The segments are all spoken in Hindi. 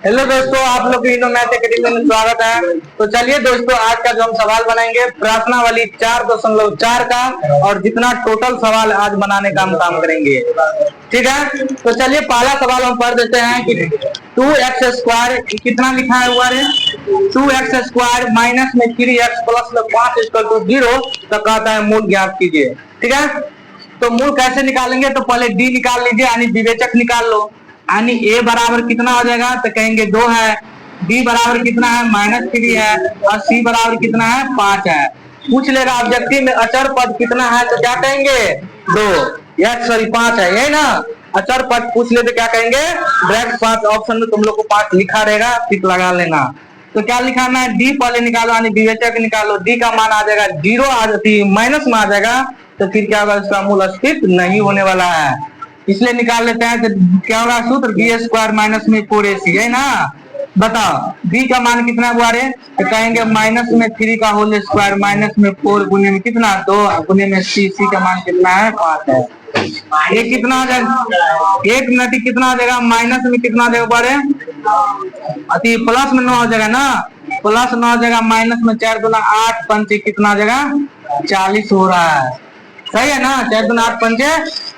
हेलो दोस्तों, आप लोग की मैथ एकेडमी में स्वागत है। तो चलिए दोस्तों, आज का जो हम सवाल बनाएंगे प्रश्नावली 4.4 का, और जितना टोटल सवाल आज बनाने का हम काम करेंगे। ठीक है, तो चलिए पहला सवाल हम पढ़ देते हैं कि 2x² कितना लिखा हुआ है। 2x² माइनस में 3x प्लस में 5 = 0 तो कहता है मूल ज्ञात कीजिए। ठीक है, तो मूल कैसे निकालेंगे, तो पहले डी निकाल लीजिए, यानी विवेचक निकाल लो। यानी a बराबर कितना हो जाएगा, तो कहेंगे 2 है। b बराबर कितना है, -3 है। और c बराबर कितना है, 5 है। पूछ लेगा ऑब्जेक्टिव में अचर पद कितना है, तो क्या कहेंगे 2 5 है, यही ना। अचर पद पूछ ले तो क्या कहेंगे डायरेक्ट 5। ऑप्शन में तुम लोग को 5 लिखा रहेगा, टिक लगा लेना। तो क्या लिखाना है, डी पहले निकालो, यानी विवेचक निकालो। डी का मान आ जाएगा 0, माइनस में आ जाएगा, तो फिर क्या होगा, इसका मूल अस्तित्व नहीं होने वाला है, इसलिए निकाल लेते हैं। तो क्या होगा सूत्र, b² माइनस में 4ac है ना। बताओ b का मान कितना है, तो कहेंगे माइनस में 3 का होल स्क्वायर माइनस में 4 गुने में कितना 2 गुने में c का मान कितना है 5 है। ये कितना आ जाएगा, 1 मिनट कितना आ जाएगा, माइनस में कितना आ जाएगा बारे अति प्लस में 9 हो जाएगा ना, प्लस 9 हो जाएगा, माइनस में 4 गुना 8 पंचे कितना आ जाएगा 40 हो रहा है। सही है ना, 4 गुना 8 पंचे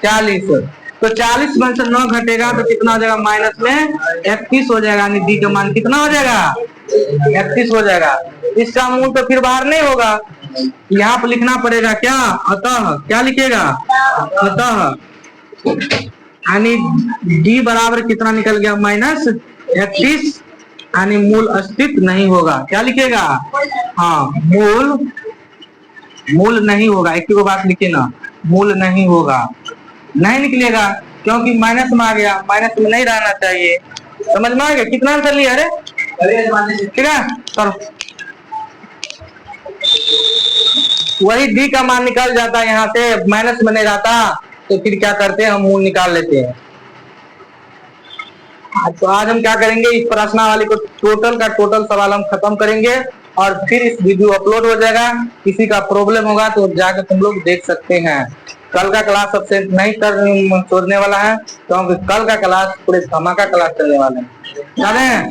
40। तो 40 में से 9 घटेगा तो कितना हो जाएगा, माइनस में 31 हो जाएगा। यानी डी का मान कितना हो जाएगा 31 हो जाएगा। इसका मूल तो फिर बाहर नहीं होगा, यहाँ पर लिखना पड़ेगा क्या, अतः। क्या लिखेगा, अतः। यानी डी बराबर कितना निकल गया, -31। यानी मूल अस्तित्व नहीं होगा। क्या लिखेगा, हाँ मूल नहीं होगा। एक को बात लिखे ना, मूल नहीं होगा, नहीं निकलेगा, क्योंकि माइनस में आ गया, माइनस में नहीं रहना चाहिए। समझ में आ गया, कितना आंसर लिया, अरे ठीक है। करो, वही डी का मान निकल जाता है यहाँ से, माइनस में नहीं रहता, तो फिर क्या करते हैं हम मूल निकाल लेते हैं। तो आज हम क्या करेंगे, इस प्रश्नावली को टोटल का टोटल सवाल हम खत्म करेंगे, और फिर इस वीडियो अपलोड हो जाएगा। किसी का प्रॉब्लम होगा तो जाकर तुम लोग देख सकते हैं। कल का क्लास सबसे नहीं छोड़ने वाला है, क्योंकि कल का क्लास पूरे धमाका क्लास चलने वाले हैं, जाने हैं?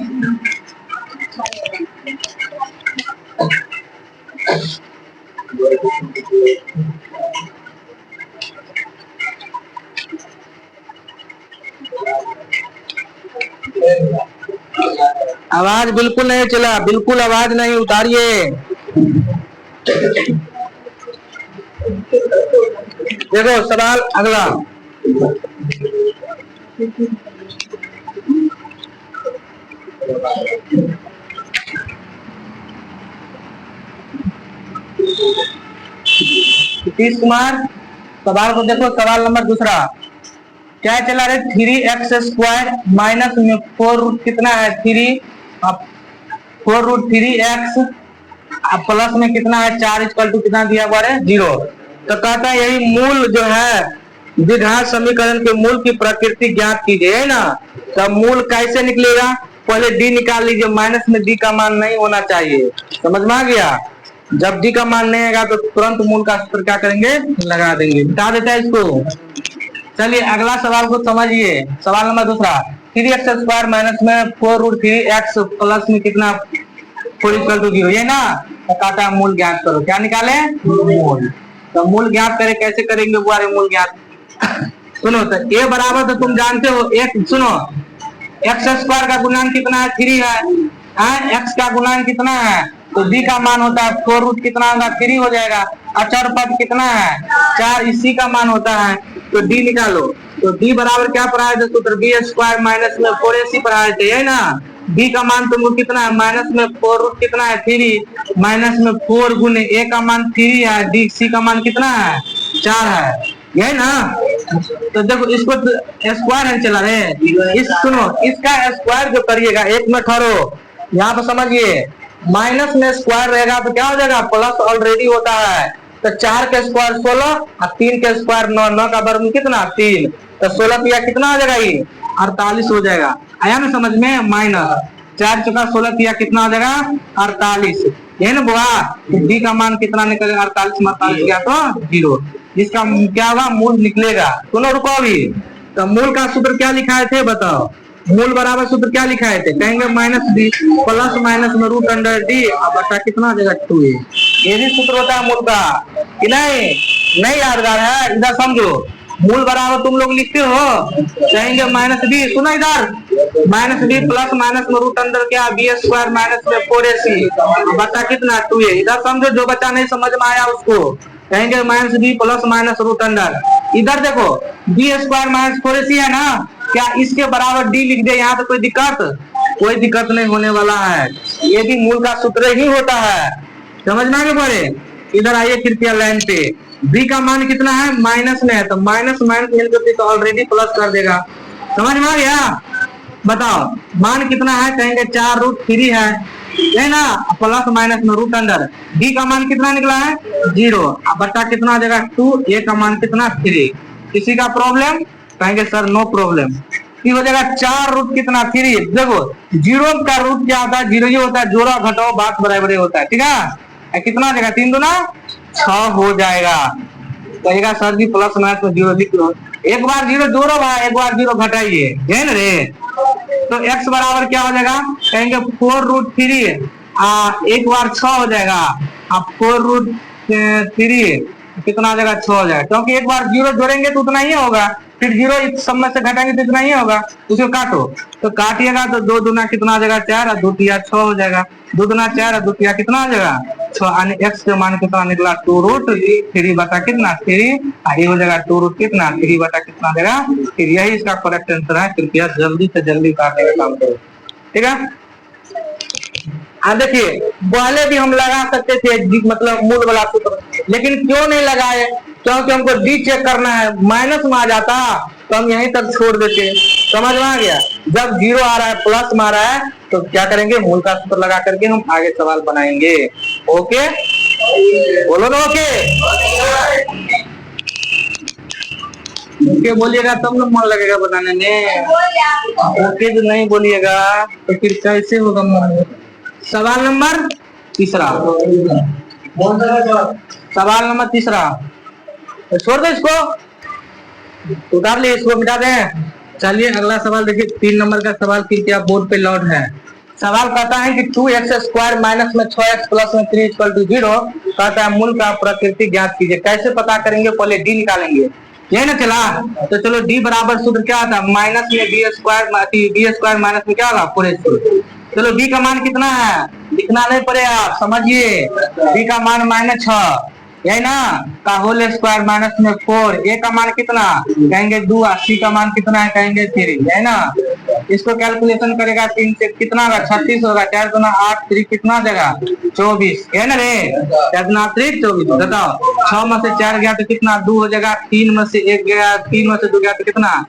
आवाज बिल्कुल नहीं चला, बिल्कुल आवाज नहीं, उतारिए। देखो सवाल अगला, नीतीश कुमार। सवाल को देखो, सवाल नंबर दूसरा क्या चला रहे, 3x² माइनस में 4 रूट कितना है 3, 4 रूट 3x प्लस में कितना है 4 = कितना दिया हुआ है 0। तो कहता है यही मूल जो है द्विघात समीकरण के मूल की प्रकृति ज्ञात कीजिए, है ना। तो मूल कैसे निकलेगा, पहले डी निकाल लीजिए, माइनस में डी का मान नहीं होना चाहिए। समझ में आ गया, जब डी का मान नहीं आएगा तो तुरंत मूल का सूत्र क्या करेंगे, लगा देंगे, बता देता है इसको। चलिए अगला सवाल को समझिए, सवाल नंबर दूसरा, 3x² माइनस में 4 रूट 3x प्लस में कितना 4 = 0, ये ना। तो कहता है मूल ज्ञात करो, क्या निकाले मूल। तो मूल ज्ञात करे, कैसे करेंगे बुआरे मूल ज्ञात। सुनो, तो a बराबर तो तुम जानते हो, एक सुनो, x² का गुणांक कितना है 3 है, x का गुणांक कितना है, तो b का मान होता है 4 रूट कितना होगा 3 हो जाएगा। अचर पद कितना है 4, इसी का मान होता है, तो d निकालो। तो d बराबर क्या पढ़ाए थे सूत्र, b² माइनस में 4ac पढ़ाए थे, है ना। b का मान तुमको कितना है, माइनस में 4 रूट कितना है 3, माइनस में 4 गुने a का मान 3 है, d c का मान कितना है 4 है, यही ना। तो देखो इसको स्क्वायर है चला रहे, इस सुनो इसका स्क्वायर जो करिएगा, एक में ठहरो, यहाँ पर समझिए, माइनस में स्क्वायर रहेगा तो क्या हो जाएगा, प्लस ऑलरेडी होता है। तो 4 के स्क्वायर 16 और 3 के स्क्वायर 9, 9 का वर्ग कितना 3, तो 16 पिया कितना हो जाएगा, ये 48 हो जाएगा। आया ना समझ में, माइनस 4 × 16 पिया कितना हो जाएगा 48, यही ना बुआ। तो डी का मान कितना निकलेगा, 48 में 48 गया तो 0, जिसका क्या होगा मूल निकलेगा। सुनो रुको अभी, तो मूल का सूत्र क्या लिखाए थे बताओ, मूल बराबर सूत्र क्या लिखाए थे, कहेंगे माइनस बी प्लस माइनस में रूट अंडर डी बटा कितना आ जाएगा 2a। ये भी सूत्र होता है मूल का कि नहीं यादगार है, इधर समझो। मूल बराबर तुम लोग लिखते हो, कहेंगे माइनस बी, सुना इधर माइनस बी प्लस माइनस में रूट अंडर क्या बी स्क्वायर माइनस में 4ac बटा कितना 2a। इधर समझो, जो बच्चा नहीं समझ में आया उसको कहेंगे minus B plus minus root under. इधर देखो बी स्क्वायर माइनस 4ac है ना, क्या इसके बराबर डी लिख दे, यहाँ तो कोई दिक्कत नहीं होने वाला है। ये भी मूल का सूत्र ही होता है, समझ में आगे बढ़े। इधर आइए कृपया लाइन पे, b का मान कितना है, माइनस में है तो माइनस माइनस मिलकर तो ऑलरेडी प्लस कर देगा, समझ में आ गया। बताओ मान कितना है, कहेंगे 4√3 है ना, प्लस माइनस में रूट अंडर। d का मान कितना निकला है 0, बटा कितना आ जाएगा 2, a का मान कितना 3। किसी का प्रॉब्लम, कहेंगे सर नो प्रॉब्लम। ये हो जाएगा 4 रूट कितना 3। देखो जीरो का रूट क्या होता है, जीरो ही होता है, जोड़ा घटाओ बात बराबर होता है, ठीक है। कितना आ जाएगा 3 दूना 6 हो जाएगा। कहेगा सर जी प्लस माइनस में जीरो लिख लो, एक बार जीरो जोड़ो भाई, एक बार जीरो घटाइए, है ना रे। तो x बराबर क्या हो जाएगा, कहेंगे 4√3 एक बार 6 हो जाएगा, अब 4√3 कितना आ जाएगा 6 हो जाएगा, क्योंकि एक बार जीरो जोड़ेंगे तो उतना ही होगा, फिर जीरो इस सब में से घटाएंगे तो इतना ही होगा। उसको काटो, तो काटिएगा तो 2 दूना कितना आ जाएगा 4 और 2 तिया 6 हो जाएगा। 2 दूना 4 और 2 तिया कितना आ जाएगा 6, यानी x के मान कितना निकला 2√3 बटा कितना 3, ये हो जाएगा 2 कितना 3 बटा कितना आ जाएगा 3। यही इसका करेक्ट आंसर है। कृपया जल्दी से जल्दी काटने का काम करो, ठीक है। देखिए पहले भी हम लगा सकते थे मतलब मूल वाला सूत्र, लेकिन क्यों नहीं लगाए, क्योंकि हमको डी चेक करना है। माइनस में आ जाता तो हम यहीं तक छोड़ देते, समझ में आ गया। जब जीरो आ रहा है प्लस में आ रहा है तो क्या करेंगे, मूल का सूत्र लगा करके हम आगे सवाल बनाएंगे। ओके बोलो ना, ओके बोलिएगा तब ना मन लगेगा बनाने में। ओके जो नहीं बोलिएगा तो फिर कैसे होगा मन। सवाल नंबर तीसरा, सवाल नंबर तीसरा छोड़ दो, इसको उतार ले, इसको मिटा दें। चलिए अगला सवाल देखिए, 3 नंबर का सवाल कृपया बोर्ड पे लॉड है। सवाल कहता है कि 2x स्क्वायर माइनस में 6x प्लस में 3 इक्वल टू 0 कहता है मूल का प्रकृति ज्ञात कीजिए। कैसे पता करेंगे, पहले डी निकालेंगे, यही ना चला। तो चलो डी बराबर सूत्र क्या था, माइनस में बी स्क्वायर माइनस में क्या होगा 4ac। चलो बी का मान कितना है, लिखना नहीं पड़ेगा, समझिए। बी का मान -6 यही ना, का होल स्क्वायर माइनस में 4, ए का मान कितना कहेंगे 2, सी का मान कितना है कहेंगे 3, है ना। इसको कैलकुलेशन करेगा 3 से कितना होगा 36 होगा, 4 दूना 8, 3 कितना जगह 24, है ना रे, 4 दूना 3 24। बताओ 6 में से 4 गया तो कितना 2 हो जाएगा, 3 में से 1 गया, 3 में से 2 गया तो कितना,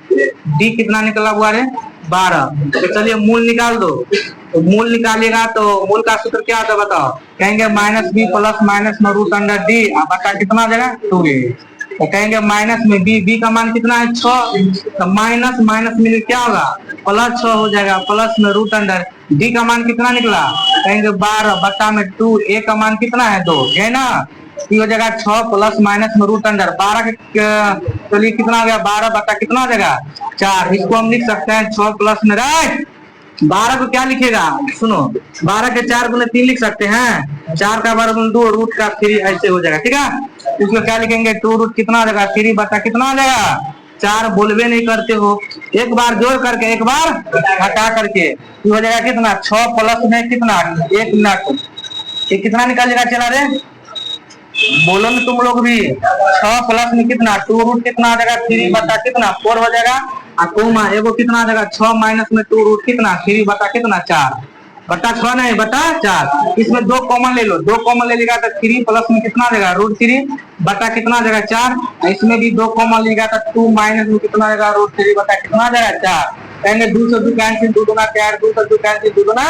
डी कितना निकला हुआ रे 12। तो चलिए मूल निकाल दो। तो मूल निकालेगा तो मूल का सूत्र क्या होता है बताओ, कहेंगे माइनस बी प्लस माइनस में रूट अंडर डी बटा कितना जगह 2a। तो कहेंगे माइनस में बी का मान कितना है 6, तो माइनस माइनस में क्या होगा प्लस 6 हो जाएगा, प्लस में रूट अंडर डी का मान कितना निकला कहेंगे 12 बटा में 2, ए का मान कितना है 2, है ना। ये हो जाएगा 6 प्लस माइनस में रूट अंडर 12 चलिए कितना हो गया 12 बटा कितना हो जाएगा 4। इसको हम लिख सकते हैं 6 प्लस में 12 को क्या लिखेगा, सुनो 12 के 4 गुने 3 लिख सकते हैं, 4 का वर्गमूल 2 रूट का 3 ऐसे हो जाएगा, ठीक है। इसको क्या लिखेंगे 2 रूट कितना आ जाएगा 3 बटा कितना आ जाएगा 4। बोलवे नहीं करते हो, एक बार जोड़ करके एक बार हटा करके हो जाएगा कितना 6 प्लस में कितना 1 मिनट, ये कितना निकालेगा चला रे, बोलो ना तुम लोग भी। 6 प्लस में कितना 2 रूट कितना आ जाएगा 3 बटा कितना 4 हो जाएगा, कोमा एगो कितना आ जाएगा 6 माइनस में 2 रूट कितना 3 बटा कितना 4 बटा 6 नहीं बटा 4। इसमें 2 कॉमन ले लो, 2 कॉमन ले लेगा तो 3 प्लस में कितना आ जाएगा रूट 3 बटा कितना आ जाएगा 4। इसमें भी 2 कॉमन लेगा तो 2 माइनस में कितना आ जाएगा रूट 3 बटा कितना आ जाएगा 4। कहेंगे 2 से 2 कैंसिल, 2 दूना 4, 2 से 2 कैंसिल, 2 दूना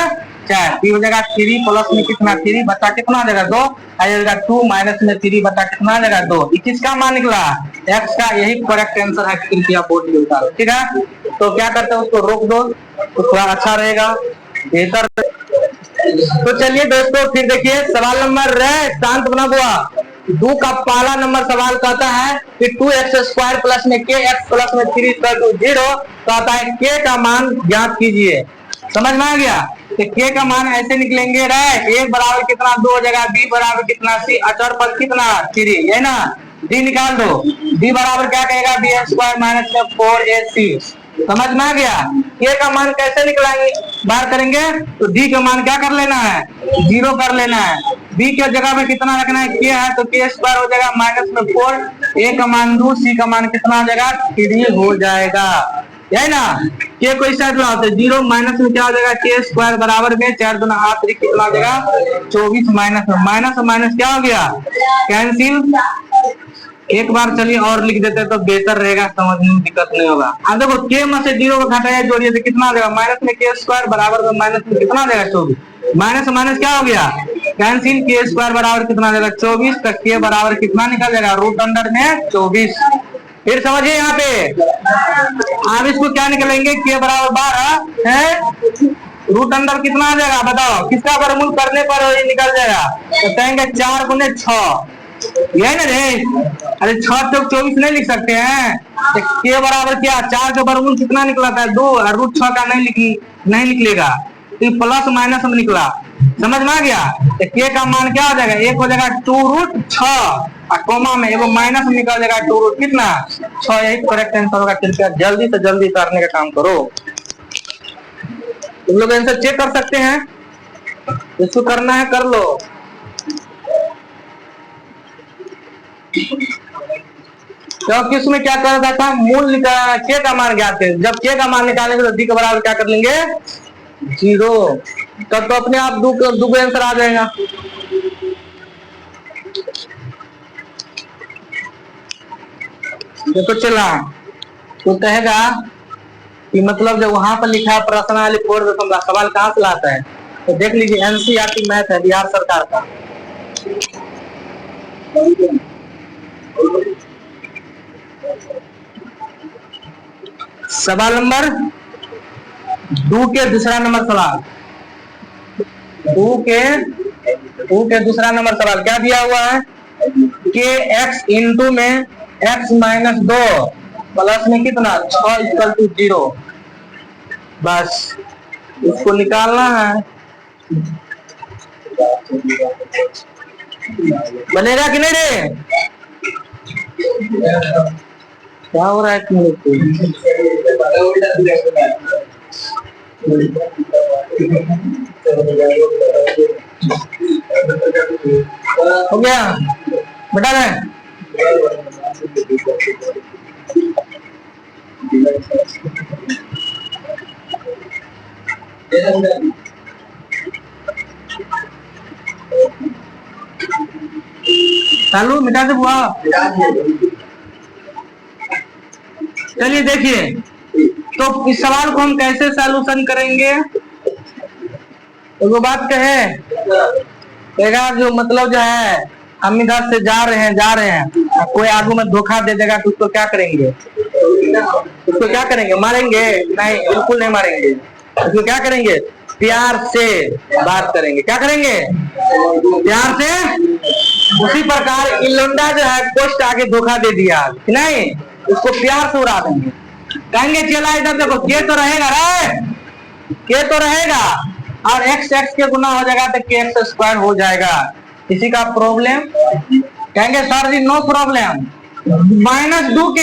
4। ये हो जाएगा 3 प्लस में कितना 3 बटा कितना आ जाएगा 2, आ जाएगा 2 माइनस में 3 बटा कितना आ जाएगा 2। किसका मान निकला x का, यही करेक्ट आंसर है। कृपया बोर्ड में उतारो, ठीक है। तो क्या करते हैं उसको रोक दो तो थोड़ा अच्छा रहेगा, बेहतर। तो चलिए दोस्तों फिर देखिए सवाल नंबर शांत बना हुआ दो का पहला नंबर सवाल कहता है कि 2x² प्लस में kx प्लस में 3 इक्वल टू 0, कहता है k का मान ज्ञात कीजिए। समझ में आ गया? तो k का मान ऐसे निकलेंगे, राइट। a बराबर कितना 2 हो जाएगा, b बराबर कितना c, अचर पद कितना 3, है ना। d निकाल दो, d बराबर क्या कहेगा b² माइनस में 4ac। समझ में आ गया? k का मान कैसे निकलाएंगे, बाहर करेंगे तो d का मान क्या कर लेना है, 0 कर लेना है। b के जगह में कितना रखना है, k है तो k² हो जाएगा माइनस में 4, a का मान 2, c का मान कितना हो जाएगा 3 हो जाएगा, है ना। k को इस साइड लाओ तो 0 माइनस में क्या हो जाएगा k² बराबर में 4 दूना 8 कितना हो जाएगा 24, माइनस में माइनस माइनस क्या हो गया कैंसिल। एक बार चलिए और लिख देते तो बेहतर रहेगा, समझने में दिक्कत नहीं होगा। अब देखो k में से 0 को घटाया जोड़िए तो कितना आ जाएगा, माइनस में k² बराबर में माइनस में कितना आ जाएगा 24, माइनस माइनस क्या हो गया कैंसिल, k² बराबर कितना आ जाएगा 24, तो k बराबर कितना निकल जाएगा रूट अंडर में 24। फिर समझिए यहाँ पे आप इसको क्या निकलेंगे, k बराबर 12 है, रूट अंडर कितना आ जाएगा बताओ, किसका वर्गमूल करने पर ये निकल जाएगा, तो कहेंगे 4 गुने 6, यही ना रे। अरे 6 चौक 24 नहीं लिख सकते हैं, तो k बराबर क्या 4 का वर्गमूल कितना निकला था 2, और रूट 6 का नहीं निकलेगा, तो प्लस माइनस में निकला। समझ में आ गया? तो k का मान क्या हो जाएगा, एक हो जाएगा 2 रूट 6 और कोमा में एगो माइनस में निकल जाएगा 2 रूट कितना 6, यही करेक्ट आंसर होगा। कृपया जल्दी से जल्दी करने का काम करो। तुम लोग आंसर चेक कर सकते हैं, इसको करना है कर लो। क्योंकि उसमें क्या कर रहा था, मूल k का मान ज्ञात है, जब k का मान निकालेंगे तो d के बराबर क्या कर लेंगे 0, तब तो अपने आप दो आंसर आ जाएगा। देखो चला तो कहेगा कि मतलब जब वहां पर लिखा है प्रश्नावली 4 सवाल कहाँ से लाता है, तो देख लीजिए एनसीईआरटी मैथ है बिहार सरकार का। सवाल नंबर 2 के दूसरा नंबर सवाल, 2 के दूसरा नंबर सवाल क्या दिया हुआ है, के x इंटू में x माइनस 2 प्लस में कितना 6 इक्वल टू 0, बस इसको निकालना है। बनेगा कि नहीं रे, क्या हो रहा है तुम लोग को? हो गया बता रहे चालू मिटा दे बुआ। चलिए देखिए तो इस सवाल को हम कैसे सॉल्यूशन करेंगे, तो वो बात कहेगा जो मतलब जो है हम इधर से जा रहे हैं कोई आगू में धोखा दे देगा तो उसको क्या करेंगे, मारेंगे? नहीं, बिल्कुल नहीं मारेंगे। उसको क्या करेंगे, प्यार से बात करेंगे। क्या करेंगे, प्यार से। उसी प्रकार इलोंडा जो है पोस्ट आगे धोखा दे दिया नहीं, उसको प्यार से उड़ा देंगे। कहेंगे चला इधर देखो के तो रहेगा रे, के तो रहेगा और x के गुना हो जाएगा तो kx² हो जाएगा। किसी का प्रॉब्लम? कहेंगे सर जी नो प्रॉब्लम, -2k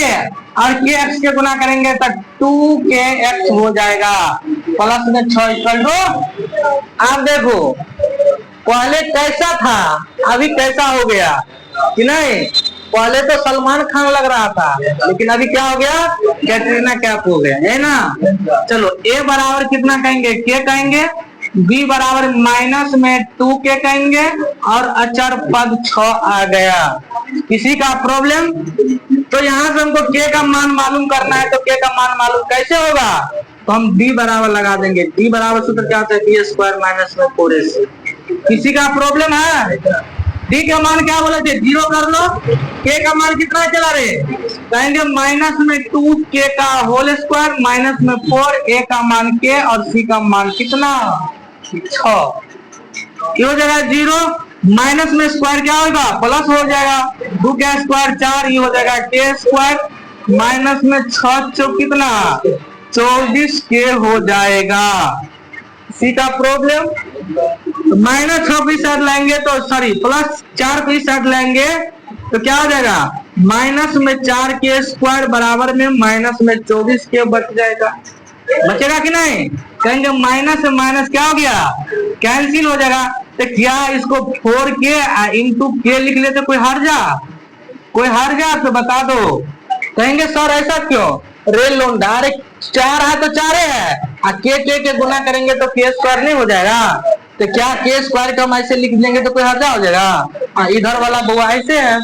और kx के गुना करेंगे तो 2kx हो जाएगा प्लस में 6 इक्वल टू। आप देखो पहले कैसा था अभी कैसा हो गया कि नहीं, पहले तो सलमान खान लग रहा था लेकिन अभी क्या हो गया, कैटरीना कैफ हो गया, है ना। चलो a बराबर कितना कहेंगे, k कहेंगे, b बराबर माइनस में 2k कहेंगे और अचर पद 6 आ गया। किसी का प्रॉब्लम? तो यहाँ से हमको k का मान मालूम करना है, तो k का मान मालूम कैसे होगा, तो हम d बराबर लगा देंगे। d बराबर सूत्र क्या होता है, b² माइनस में 4ac। किसी का प्रॉब्लम है? d का मान क्या बोले थे, 0 कर लो। k का मान कितना चला रहे, कहेंगे माइनस में 2k का होल स्क्वायर माइनस में 4, a का मान k और c का मान कितना 6, क्यों जगह 0, माइनस में स्क्वायर क्या होगा, प्लस हो जाएगा, 2 का स्क्वायर 4, ये हो जाएगा के स्क्वायर माइनस में 6 चौक कितना 24 के हो जाएगा। सी का प्रॉब्लम माइनस 6 को इस साइड लाएंगे तो सॉरी प्लस 4 को इस साइड लाएंगे तो क्या हो जाएगा, माइनस में 4 के स्क्वायर बराबर में माइनस में 24 के बच जाएगा। बचेगा कि नहीं, कहेंगे माइनस से माइनस क्या हो गया, कैंसिल हो जाएगा। तो क्या इसको 4 के इंटू के लिख लेते, कोई हर जा तो बता दो। कहेंगे सर ऐसा क्यों, रेल लोन डायरेक्ट 4 है तो 4 है, के गुना करेंगे तो के स्क्वायर नहीं हो जाएगा। तो क्या के स्क्वायर को हम ऐसे लिख देंगे तो कोई हर्जा हो जाएगा, इधर वाला बुआ ऐसे है।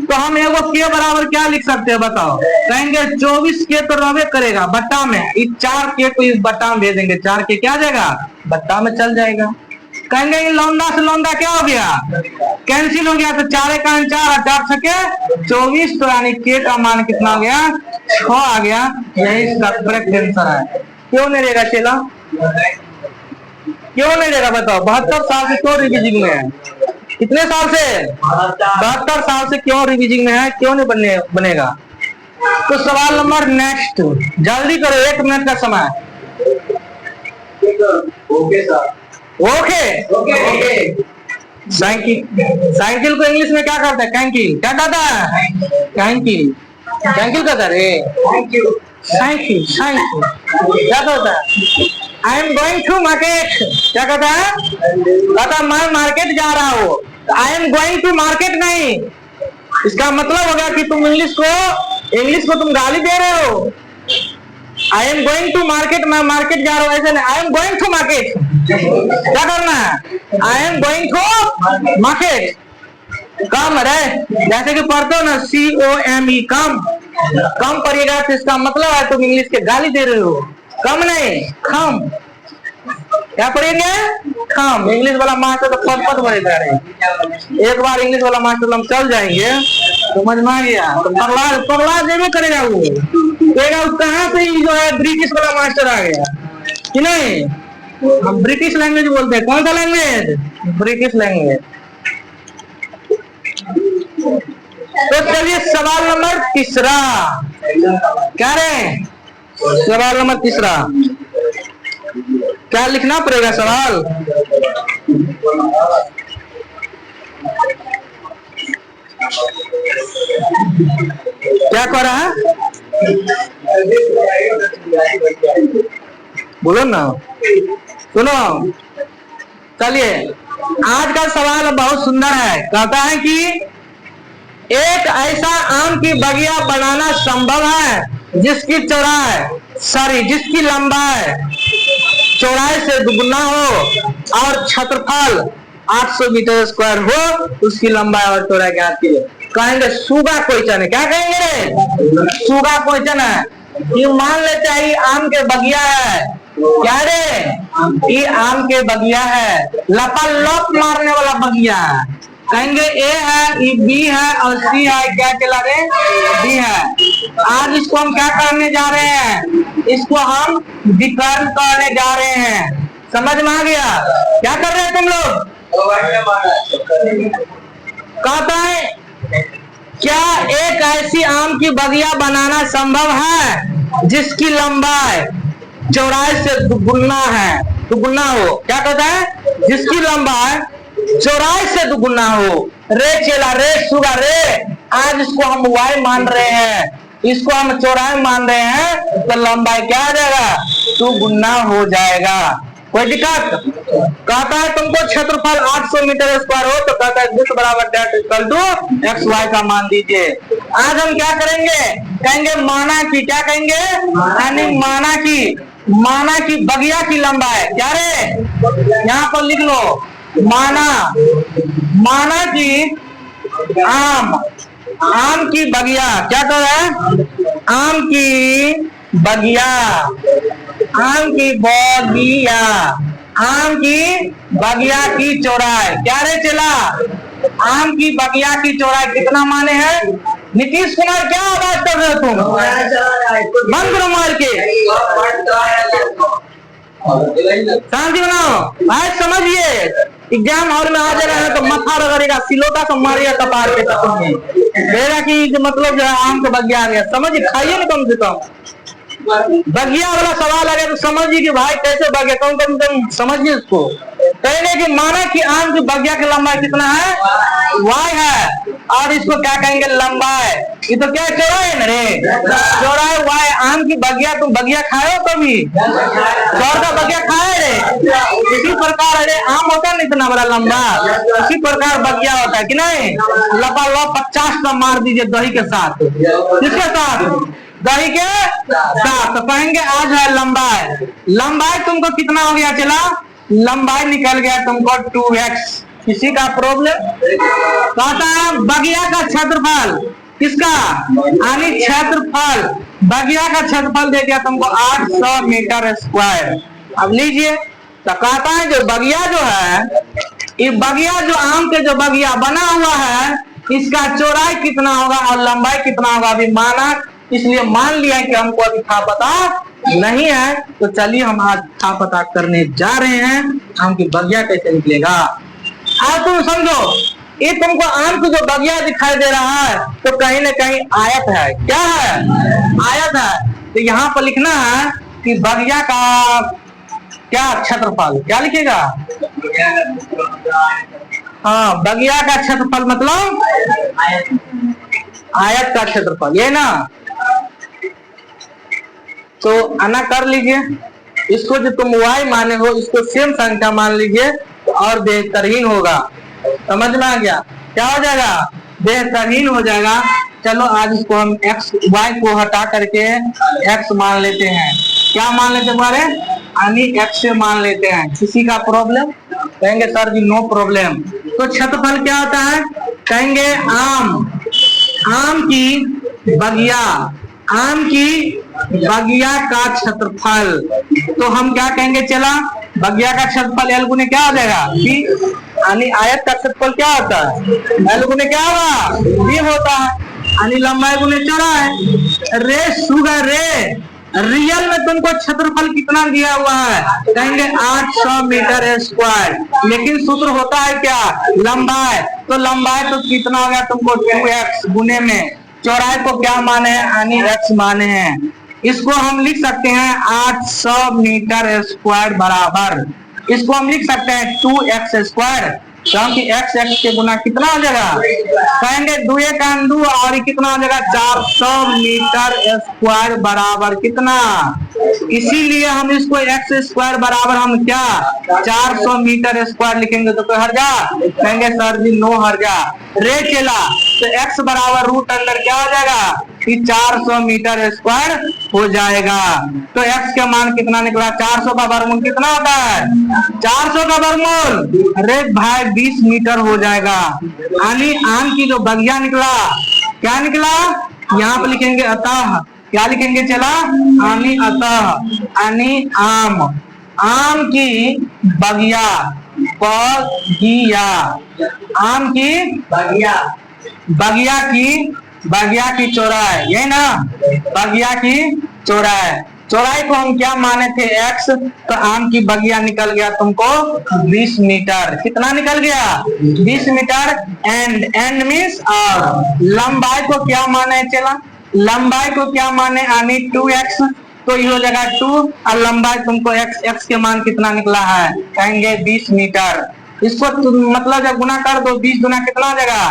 तो हम एगो के बराबर क्या लिख सकते हैं बताओ, कहेंगे 24 के तो रहे करेगा बट्टा में, इस 4 के को इस बट्टा में भेजेंगे, 4 के क्या जाएगा बट्टा में चल जाएगा। कहेंगे इन लौंडा से लौंडा क्या हो गया, कैंसिल हो गया, तो 4 का 4 4 छके 24, तो यानी के का मान कितना हो गया 6 आ गया। यही इसका करेक्ट आंसर है। क्यों नहीं रहेगा चेला, क्यों नहीं रहेगा बताओ, 72 साल से क्यों रिविजिंग में है, कितने साल से 72 साल से क्यों रिविजिंग में है, क्यों नहीं बनेगा। तो सवाल नंबर नेक्स्ट, जल्दी करो 1 मिनट का समय। ओके सर, ओके साइकिल को इंग्लिश में क्या कहते हैं, कैंकिल, क्या कहता है कैंकिल, कैंकिल कहता है, थैंक यू। साइकिल क्या कहता है, I am going to market, क्या कहता है, कहता मैं मार्केट जा रहा हूँ, I am going to market नहीं, इसका मतलब हो गया कि तुम इंग्लिश को तुम गाली दे रहे हो। I am going to market, मैं मार्केट जा रहा हूँ, ऐसे नहीं, I am going to market, क्या करना है, I am going to market. कम रहे जैसे कि पढ़ते हो ना COME, कम पढ़िएगा तो इसका मतलब है तुम इंग्लिश के गाली दे रहे हो, कम नहीं खम, क्या पढ़ेंगे खम। इंग्लिश वाला मास्टर तो पद बड़े जा रहे, एक बार इंग्लिश वाला मास्टर हम चल जाएंगे समझ में आ गया तो पगला जेबे करेगा वो, कहेगा कहाँ से जो है ब्रिटिश वाला मास्टर आ गया कि नहीं। हम ब्रिटिश लैंग्वेज बोलते हैं, कौन सा लैंग्वेज, ब्रिटिश लैंग्वेज। तो चलिए सवाल नंबर तीसरा, क्या रहे सवाल नंबर तीसरा, क्या लिखना पड़ेगा सवाल, क्या कर रहा है बोलो ना, सुनो। चलिए आज का सवाल बहुत सुंदर है, कहता है कि एक ऐसा आम की बगिया बनाना संभव है जिसकी जिसकी लंबाई चौड़ाई से दुगुना हो और क्षेत्रफल 800 मीटर स्क्वायर हो, उसकी लंबाई और चौड़ाई ज्ञात कीजिए। कहेंगे सुगा क्वेश्चन है, क्या कहेंगे सुगा क्वेश्चन है कि मान लेते हैं आम के बगिया है, क्या रे ये आम के बगिया है, लपालप मारने वाला बगिया है, कहेंगे ए है, ये बी है और सी है, क्या चला रहे डी है। आज इसको हम क्या करने जा रहे हैं, इसको हम विकर्ण करने जा रहे हैं, समझ में आ गया, क्या कर रहे हैं तुम लोग। कहता है क्या एक ऐसी आम की बगिया बनाना संभव है जिसकी लंबाई चौड़ाई से दुगुना हो, क्या कहता है जिसकी लंबाई चौड़ाई से दुगुना हो। रे चेला रे सुगा रे, आज इसको हम y मान रहे हैं, इसको हम चौड़ाई मान रहे हैं, तो लंबाई क्या आ जाएगा 2 गुना हो जाएगा। कोई दिक्कत। कहता है तुमको क्षेत्रफल 800 मीटर स्क्वायर हो, तो कहता है दिस बराबर that equal to X Y का मान दीजिए। आज हम क्या करेंगे, कहेंगे माना की, क्या कहेंगे यानी माना की बगिया की लंबाई, क्या रे यहाँ पर लिख लो, माना की आम की बगिया, क्या कर रहा है आम की बगिया की चौड़ाई, क्या रे चला आम की बगिया की चौड़ाई कितना माने हैं। नीतीश कुमार क्या आवाज कर रहे हो तुम, बंद करो मार के, शांति बनाओ। आज समझिए एग्जाम हॉल में आ जा रहे हैं तो मथा रगड़ेगा, सिलोटा से मारेगा कपार पे कहेगा कि मतलब जो है आम का बगिया आ गया। समझिए, खाइए ना कम से कम। बगिया वाला सवाल अगर समझिए कि भाई कैसे बगिया, कम समझिए इसको। कहने की माना कि आम की बगिया की लंबाई कितना है, y है, और इसको क्या कहेंगे, लंबाई। ये तो क्या चौड़ाई है रे, चौड़ाई y। आम की बगिया, तुम बगिया खाए हो कभी? चौड़ का बगिया खाए रे? इसी प्रकार अरे आम होता है ना इतना बड़ा लंबा, इसी प्रकार बगिया होता है कि नहीं। लबालब 50 का मार दीजिए दही के साथ। किसके साथ? दही के साथ। तो कहेंगे आज है लंबाई। लंबाई तुमको कितना हो गया, चला लंबाई निकल गया तुमको 2x। किसी का प्रॉब्लम? कहता है बगिया का क्षेत्रफल, किसका, यानी क्षेत्रफल, बगिया का क्षेत्रफल दे दिया तुमको 800 मीटर स्क्वायर। अब लीजिए, तो कहता है जो बगिया जो है, ये बगिया जो आम के जो बगिया बना हुआ है, इसका चौड़ाई कितना होगा और लंबाई कितना होगा अभी माना, इसलिए मान लिया कि हमको अभी था पता नहीं है। तो चलिए हम आज था पता करने जा रहे हैं आम की बगिया कैसे निकलेगा। आज तुम समझो, ये तुमको आम की जो बगिया दिखाई दे रहा है तो कहीं ना कहीं आयत है। क्या है? आयत है। तो यहाँ पर लिखना है कि बगिया का क्या क्षेत्रफल, क्या लिखेगा? हाँ, बगिया का क्षेत्रफल मतलब आयत का क्षेत्रफल, ये ना। तो आना कर लीजिए, इसको जो तुम y माने हो इसको सेम संख्या मान लीजिए और बेहतरीन होगा। समझ में आ गया? क्या हो जाएगा? बेहतरीन हो जाएगा। चलो आज इसको हम x y को हटा करके x मान लेते हैं। क्या मान लेते हमारे, यानी x से मान लेते हैं। किसी का प्रॉब्लम? कहेंगे सर जी नो प्रॉब्लम। तो क्षेत्रफल क्या होता है? कहेंगे आम की बगिया, आम की बगिया का क्षेत्रफल। तो हम क्या कहेंगे, चला बगिया का क्षेत्रफल L गुने क्या हो जाएगा, B। यानी आयत का क्षेत्रफल क्या होता है, L गुने क्या होगा, B होता है। यानी लंबाई गुने चौड़ाई। रे सुगर रे, रियल में तुमको क्षेत्रफल कितना दिया हुआ है, कहेंगे 800 मीटर स्क्वायर। लेकिन सूत्र होता है क्या, लंबाई। तो लंबाई तो कितना हो गया तुमको 2x गुने में चौड़ाई को क्या माने हैं, यानी x माने हैं। इसको हम लिख सकते हैं 800 मीटर स्क्वायर बराबर, इसको हम लिख सकते हैं 2x स्क्वायर, क्योंकि x के गुना कितना हो जाएगा, कहेंगे 2 का 2 और कितना हो जाएगा 400 मीटर स्क्वायर बराबर कितना। इसीलिए हम इसको x स्क्वायर बराबर हम क्या 400 मीटर स्क्वायर लिखेंगे। तो कोई हर्जा, कहेंगे सर जी नो हर्जा। रे चला तो x बराबर रूट अंदर क्या हो जाएगा कि 400 मीटर स्क्वायर हो जाएगा। तो x का मान कितना निकला, 400 का वर्गमूल कितना होता है, 400 का वर्गमूल अरे भाई 20 मीटर हो जाएगा। यानी आम की जो बगिया निकला, क्या निकला, यहाँ पे लिखेंगे अतः, क्या लिखेंगे चला, यानी अतः, यानी आम की बगिया, बगिया, आम की बगिया, बगिया की चौड़ाई, यही ना, बगिया की चौड़ाई। चौड़ाई को हम क्या माने थे x, तो आम की बगिया निकल गया तुमको 20 मीटर। कितना निकल गया, 20 मीटर। एंड मीन्स और लंबाई को क्या माने, चला लंबाई को क्या माने, यानी 2x। तो ये हो जाएगा 2 और लंबाई तुमको x के मान कितना निकला है, कहेंगे 20 मीटर। इसको मतलब जब गुना कर दो 20 गुना कितना हो जाएगा,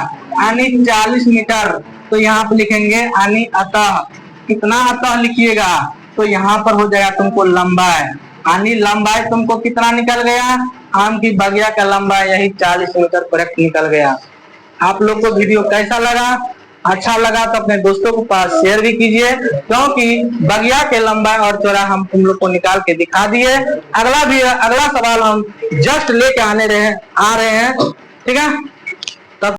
यानी 40 मीटर। तो यहाँ पे लिखेंगे यानी अतः, कितना अतः लिखिएगा, तो यहाँ पर हो जाएगा तुमको लंबाई, यानी लंबाई तुमको कितना निकल गया, आम की बगिया का लंबाई यही 40 मीटर करेक्ट निकल गया। आप लोग को वीडियो कैसा लगा, अच्छा लगा तो अपने दोस्तों के पास शेयर भी कीजिए, क्योंकि बगिया के लंबाई और चौड़ाई हम तुम लोग को निकाल के दिखा दिए। अगला सवाल हम जस्ट लेके आ रहे हैं, ठीक है।